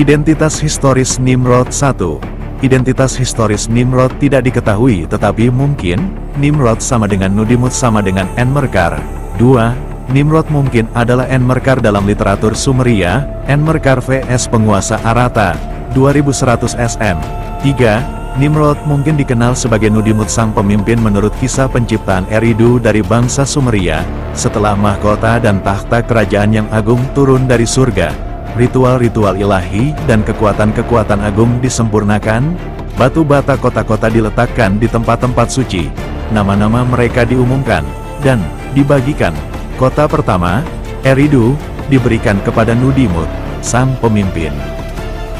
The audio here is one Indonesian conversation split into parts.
Identitas historis Nimrod 1. Identitas historis Nimrod tidak diketahui, tetapi mungkin Nimrod sama dengan Nudimut sama dengan Enmerkar. 2. Nimrod mungkin adalah Enmerkar dalam literatur Sumeria, Enmerkar vs penguasa Arata, 2100 SM. 3. Nimrod mungkin dikenal sebagai Nudimut sang pemimpin menurut kisah penciptaan Eridu dari bangsa Sumeria, setelah mahkota dan tahta kerajaan yang agung turun dari surga. Ritual-ritual ilahi dan kekuatan-kekuatan agung disempurnakan, batu bata kota-kota diletakkan di tempat-tempat suci, nama-nama mereka diumumkan, dan dibagikan. Kota pertama, Eridu, diberikan kepada Nudimut, sang pemimpin.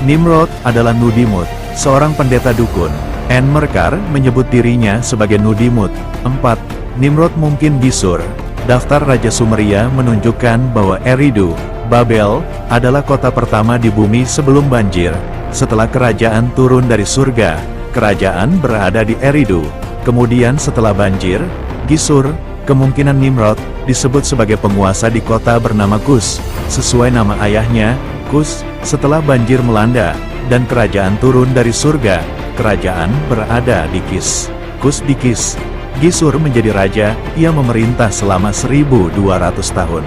Nimrod adalah Nudimut, seorang pendeta dukun. Enmerkar menyebut dirinya sebagai Nudimut. 4. Nimrod mungkin Gisur. Daftar Raja Sumeria menunjukkan bahwa Eridu, Babel, adalah kota pertama di bumi sebelum banjir. Setelah kerajaan turun dari surga, kerajaan berada di Eridu. Kemudian setelah banjir, Gisur, kemungkinan Nimrod, disebut sebagai penguasa di kota bernama Kus, sesuai nama ayahnya, Kus. Setelah banjir melanda, dan kerajaan turun dari surga, kerajaan berada di Kis. Kus di Kis. Gisur menjadi raja, ia memerintah selama 1200 tahun.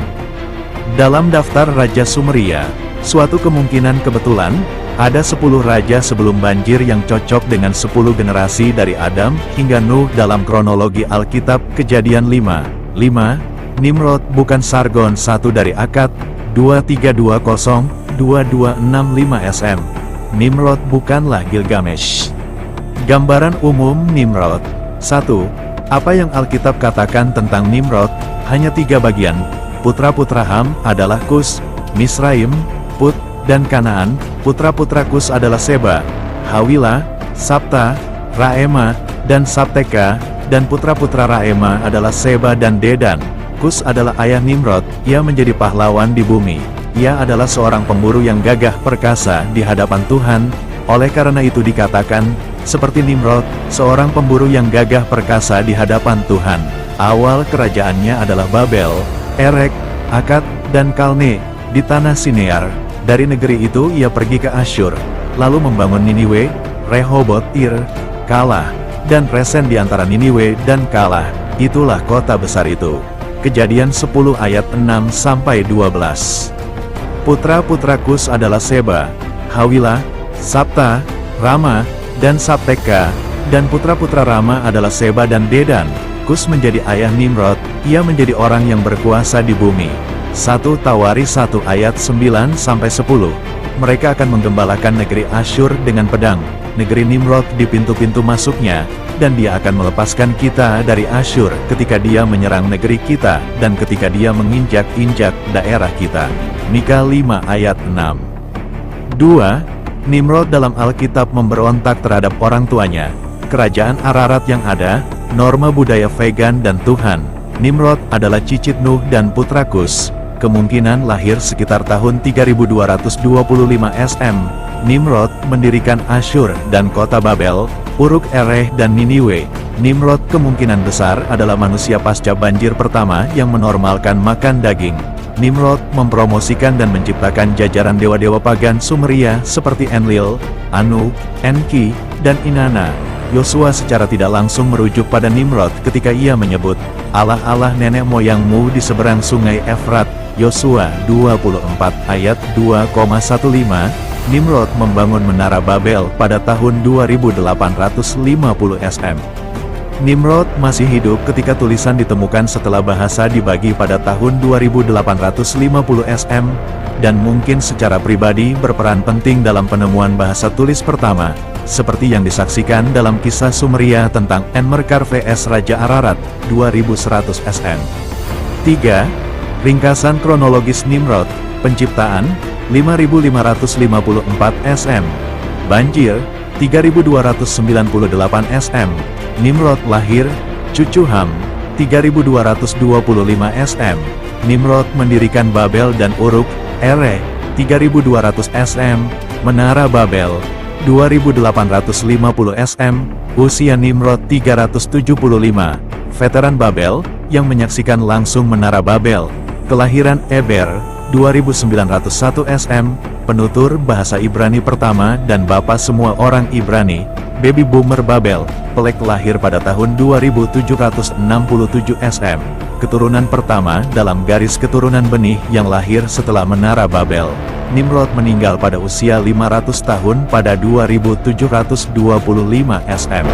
Dalam daftar Raja Sumeria, suatu kemungkinan kebetulan, ada 10 raja sebelum banjir yang cocok dengan 10 generasi dari Adam hingga Nuh dalam kronologi Alkitab Kejadian 5. 5. Nimrod bukan Sargon I dari Akkad, 2320-2265 SM. Nimrod bukanlah Gilgamesh. Gambaran umum Nimrod. 1. Apa yang Alkitab katakan tentang Nimrod? Hanya 3 bagian. Putra-putra Ham adalah Kus, Misraim, Put, dan Kanaan. Putra-putra Kus adalah Seba, Hawila, Sabta, Raema, dan Sabteka, dan putra-putra Raema adalah Seba dan Dedan. Kus adalah ayah Nimrod, ia menjadi pahlawan di bumi. Ia adalah seorang pemburu yang gagah perkasa di hadapan Tuhan, oleh karena itu dikatakan, seperti Nimrod, seorang pemburu yang gagah perkasa di hadapan Tuhan. Awal kerajaannya adalah Babel, Erek, Akkad, dan Kalne, di tanah Sinear. Dari negeri itu ia pergi ke Asyur, lalu membangun Niniwe, Rehoboth Ir, Kalah, dan Resen di antara Niniwe dan Kalah. Itulah kota besar itu. Kejadian 10 ayat 6-12. Putra-putra Kus adalah Seba, Hawila, Sabta, Rama, dan Sabteka, dan putra-putra Rama adalah Seba dan Dedan. Kus menjadi ayah Nimrod, ia menjadi orang yang berkuasa di bumi. 1 Tawari 1 ayat 9-10. Mereka akan menggembalakan negeri Asyur dengan pedang, negeri Nimrod di pintu-pintu masuknya, dan dia akan melepaskan kita dari Asyur ketika dia menyerang negeri kita, dan ketika dia menginjak-injak daerah kita. Mika 5 ayat 6. 2. Nimrod dalam Alkitab memberontak terhadap orang tuanya, kerajaan Ararat yang ada, norma budaya vegan dan Tuhan. Nimrod adalah cicit Nuh dan putra Kus, kemungkinan lahir sekitar tahun 3225 SM. Nimrod mendirikan Asyur dan kota Babel, Uruk Ereh dan Niniwe. Nimrod kemungkinan besar adalah manusia pasca banjir pertama yang menormalkan makan daging. Nimrod mempromosikan dan menciptakan jajaran dewa-dewa pagan Sumeria seperti Enlil, Anu, Enki, dan Inanna. Yosua secara tidak langsung merujuk pada Nimrod ketika ia menyebut, Allah-Allah nenek moyangmu di seberang sungai Efrat, Yosua 24 ayat 2,15. Nimrod membangun Menara Babel pada tahun 2850 SM. Nimrod masih hidup ketika tulisan ditemukan setelah bahasa dibagi pada tahun 2850 SM, dan mungkin secara pribadi berperan penting dalam penemuan bahasa tulis pertama, seperti yang disaksikan dalam kisah Sumeria tentang Enmerkar vs Raja Ararat, 2100 SM. 3. Ringkasan kronologis Nimrod, penciptaan, 5554 SM. Banjir, 3298 SM. Nimrod lahir, cucu Ham, 3225 SM. Nimrod mendirikan Babel dan Uruk, Ereh, 3200 SM. Menara Babel, 2850 SM. Usia Nimrod 375. Veteran Babel, yang menyaksikan langsung Menara Babel. Kelahiran Eber, 2901 SM, penutur bahasa Ibrani pertama dan bapa semua orang Ibrani, baby boomer Babel, Peleg lahir pada tahun 2767 SM, keturunan pertama dalam garis keturunan benih yang lahir setelah Menara Babel. Nimrod meninggal pada usia 500 tahun pada 2725 SM.